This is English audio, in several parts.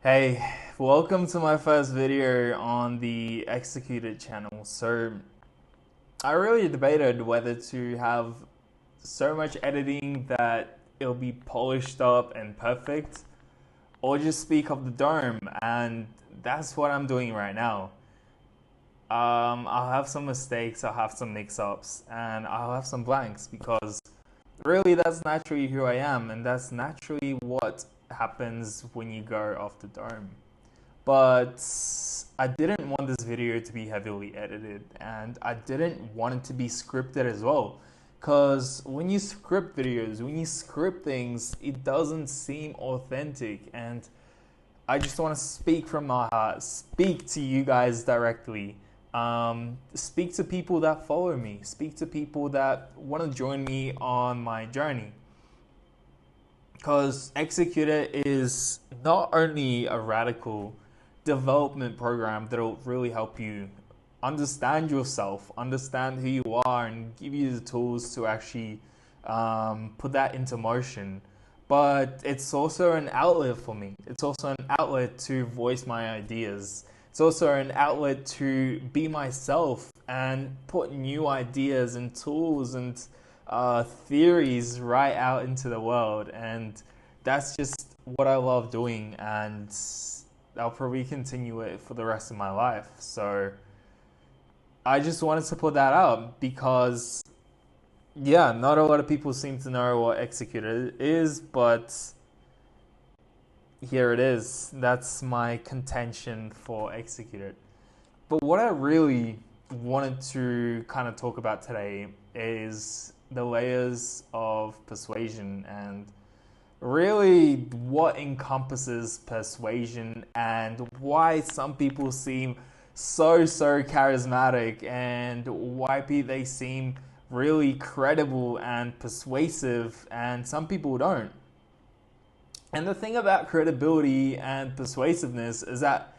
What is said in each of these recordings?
Hey, welcome to my first video on the Executed channel. So, I really debated whether to have so much editing that it'll be polished up and perfect, or just speak of the dome, and that's what I'm doing right now. I'll have some mistakes, I'll have some mix-ups, and I'll have some blanks because really that's naturally who I am, and that's naturally what happens when you go off the dome. But I didn't want this video to be heavily edited, and I didn't want it to be scripted as well. Because when you script videos, when you script things, it doesn't seem authentic. And I just want to speak from my heart, speak to you guys directly, speak to people that follow me, speak to people that want to join me on my journey. Because Executor is not only a radical development program that'll really help you understand yourself, understand who you are, and give you the tools to actually put that into motion. But it's also an outlet for me. It's also an outlet to voice my ideas. It's also an outlet to be myself and put new ideas and tools and theories right out into the world. And that's just what I love doing. And I'll probably continue it for the rest of my life. So I just wanted to put that out because, yeah, not a lot of people seem to know what Executor is, but here it is. That's my contention for Executor. But what I really wanted to kind of talk about today is the layers of persuasion and really what encompasses persuasion and why some people seem so charismatic and why they seem really credible and persuasive and some people don't. And the thing about credibility and persuasiveness is that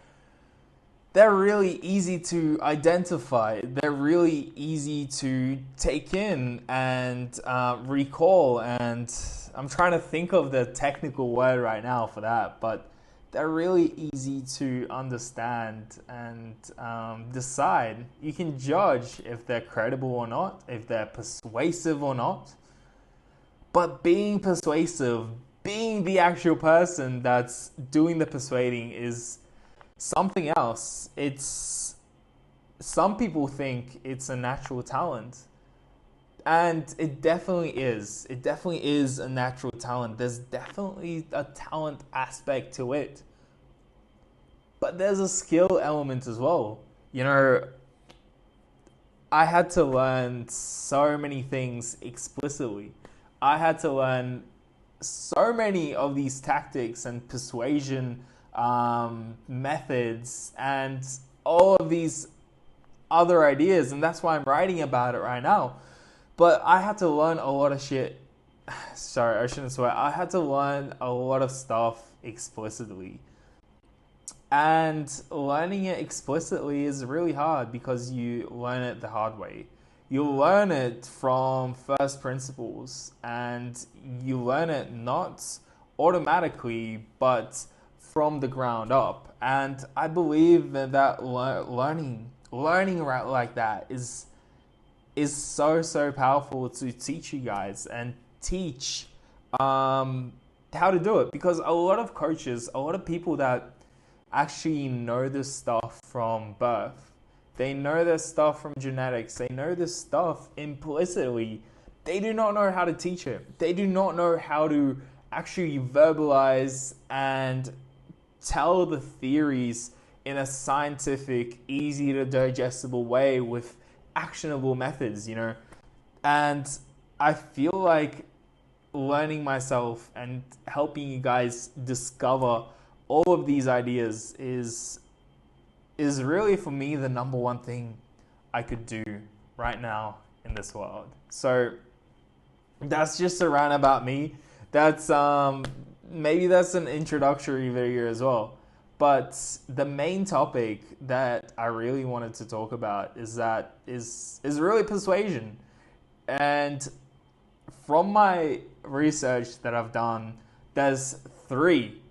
they're really easy to identify. They're really easy to take in and recall. And I'm trying to think of the technical word right now for that, but they're really easy to understand and decide. You can judge if they're credible or not, if they're persuasive or not. But being persuasive, being the actual person that's doing the persuading is something else. Some people think it's a natural talent, and it definitely is. It definitely is a natural talent. There's definitely a talent aspect to it, but there's a skill element as well. You know, I had to learn so many things explicitly. I had to learn so many of these tactics and persuasion methods and all of these other ideas, and that's why I'm writing about it right now. But I had to learn a lot of shit. Sorry, I shouldn't swear. I had to learn a lot of stuff explicitly. And learning it explicitly is really hard because you learn it the hard way. You learn it from first principles, and you learn it not automatically, but from the ground up. And I believe that learning right like that is so powerful to teach you guys and teach how to do it. Because a lot of coaches, a lot of people that actually know this stuff from birth, they know this stuff from genetics, they know this stuff implicitly, they do not know how to teach it. They do not know how to actually verbalize and tell the theories in a scientific, easy to digestible way with actionable methods, you know. And I feel like learning myself and helping you guys discover all of these ideas is really, for me, the number one thing I could do right now in this world. So that's just a rant about me. That's maybe that's an introductory video as well. But the main topic that I really wanted to talk about is really persuasion. And from my research that I've done, there's three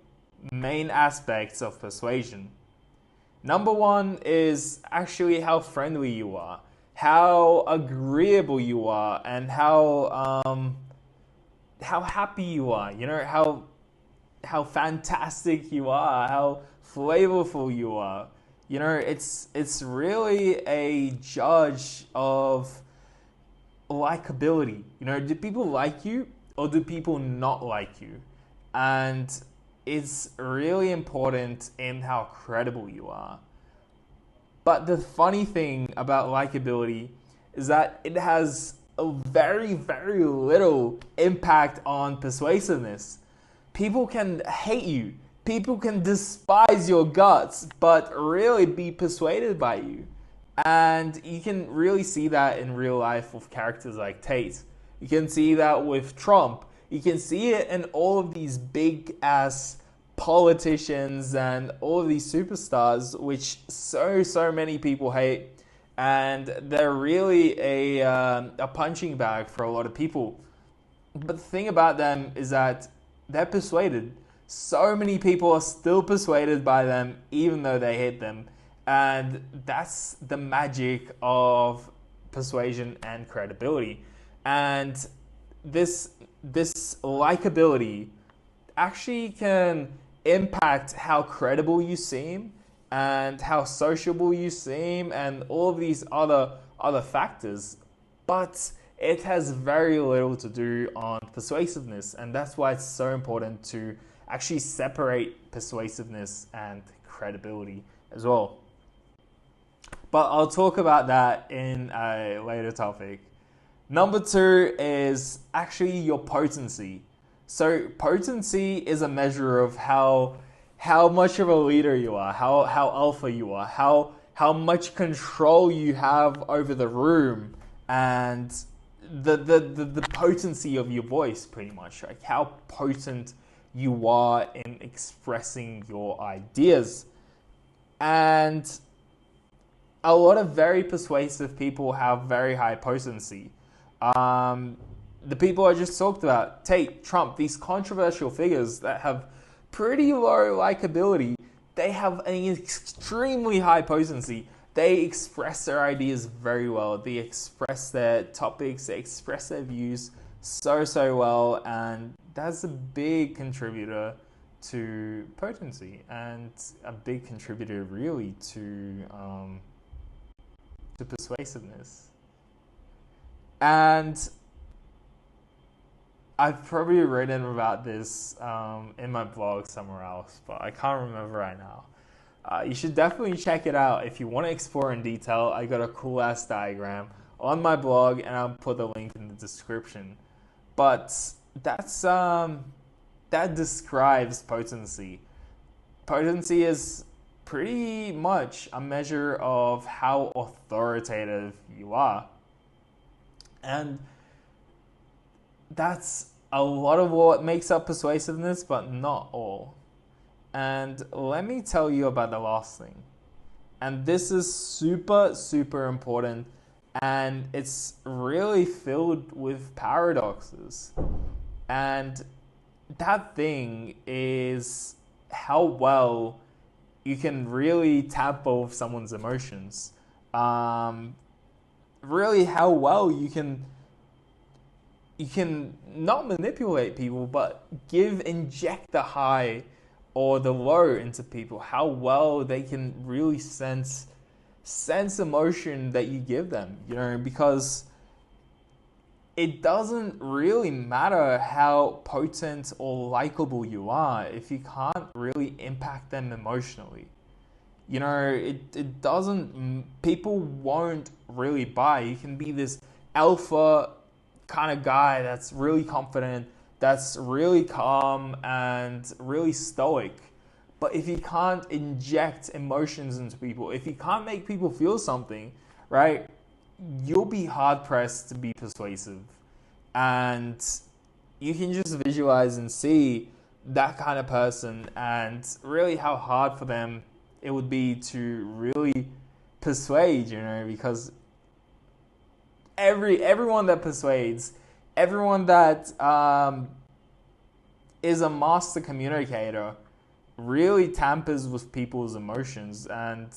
main aspects of persuasion. Number one is actually how friendly you are, how agreeable you are, and how happy you are. You know, how fantastic you are, how flavorful you are. You know, it's really a judge of likability. You know, do people like you or do people not like you? And it's really important in how credible you are. But the funny thing about likability is that it has a very, very little impact on persuasiveness. People can hate you. People can despise your guts, but really be persuaded by you. And you can really see that in real life with characters like Tate. You can see that with Trump. You can see it in all of these big ass politicians and all of these superstars, which so many people hate, and they're really a punching bag for a lot of people. But the thing about them is that they're persuaded. So many people are still persuaded by them, even though they hate them, and that's the magic of persuasion and credibility. And this likability actually can impact how credible you seem and how sociable you seem and all of these other factors, but it has very little to do on persuasiveness, and that's why it's so important to actually separate persuasiveness and credibility as well. But I'll talk about that in a later topic. Number two is actually your potency. So potency is a measure of how much of a leader you are, how alpha you are, how much control you have over the room, and the potency of your voice, pretty much, like how potent you are in expressing your ideas. And a lot of very persuasive people have very high potency. The people I just talked about, Tate, Trump, these controversial figures that have pretty low likability, they have an extremely high potency. They express their ideas very well. They express their topics, they express their views so well, and that's a big contributor to potency and a big contributor really to persuasiveness. And I've probably written about this in my blog somewhere else, but I can't remember right now. You should definitely check it out if you want to explore in detail. I got a cool ass diagram on my blog, and I'll put the link in the description. But that describes potency. Potency is pretty much a measure of how authoritative you are. And that's a lot of what makes up persuasiveness, but not all. And let me tell you about the last thing. And this is super important, and it's really filled with paradoxes. And that thing is how well you can really tamper with someone's emotions. Really how well you can not manipulate people, but inject the high or the low into people. How well they can really sense emotion that you give them, you know, because it doesn't really matter how potent or likable you are if you can't really impact them emotionally. You know, it doesn't, people won't really buy. You can be this alpha kind of guy that's really confident, that's really calm and really stoic. But if you can't inject emotions into people, if you can't make people feel something, right, you'll be hard pressed to be persuasive. And you can just visualize and see that kind of person and really how hard for them it would be to really persuade, you know, because everyone that persuades, everyone that is a master communicator, really tampers with people's emotions. And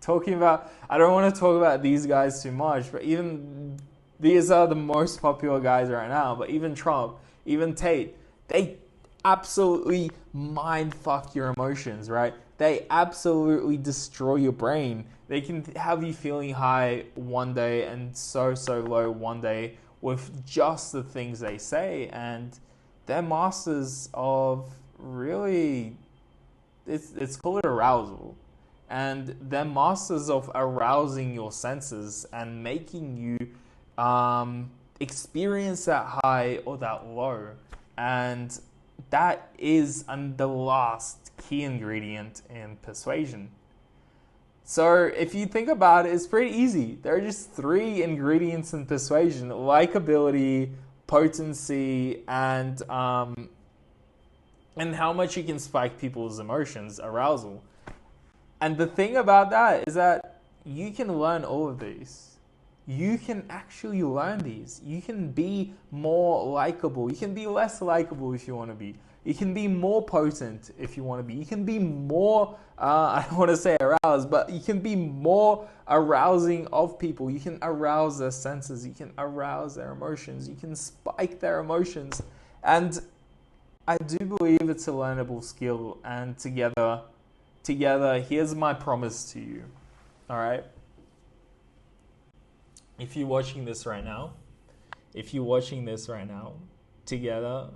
I don't want to talk about these guys too much, but even these are the most popular guys right now. But even Trump, even Tate, they absolutely mind fuck your emotions, right? They absolutely destroy your brain. They can have you feeling high one day and so low one day with just the things they say. And they're masters of really, it's called arousal. And they're masters of arousing your senses and making you experience that high or that low. And that is the last key ingredient in persuasion. So if you think about it, it's pretty easy. There are just 3 ingredients in persuasion: likability, potency, and how much you can spike people's emotions, arousal. And the thing about that is that you can learn all of these. You can actually learn these. You can be more likable. You can be less likable if you want to be. You can be more potent if you want to be. You can be more, I don't want to say aroused, but you can be more arousing of people. You can arouse their senses. You can arouse their emotions. You can spike their emotions. And I do believe it's a learnable skill. And together, here's my promise to you. All right? If you're watching this right now, together,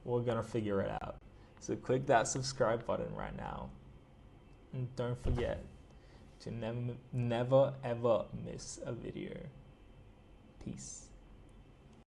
we're gonna figure it out. So click that subscribe button right now. And don't forget to never ever miss a video. Peace.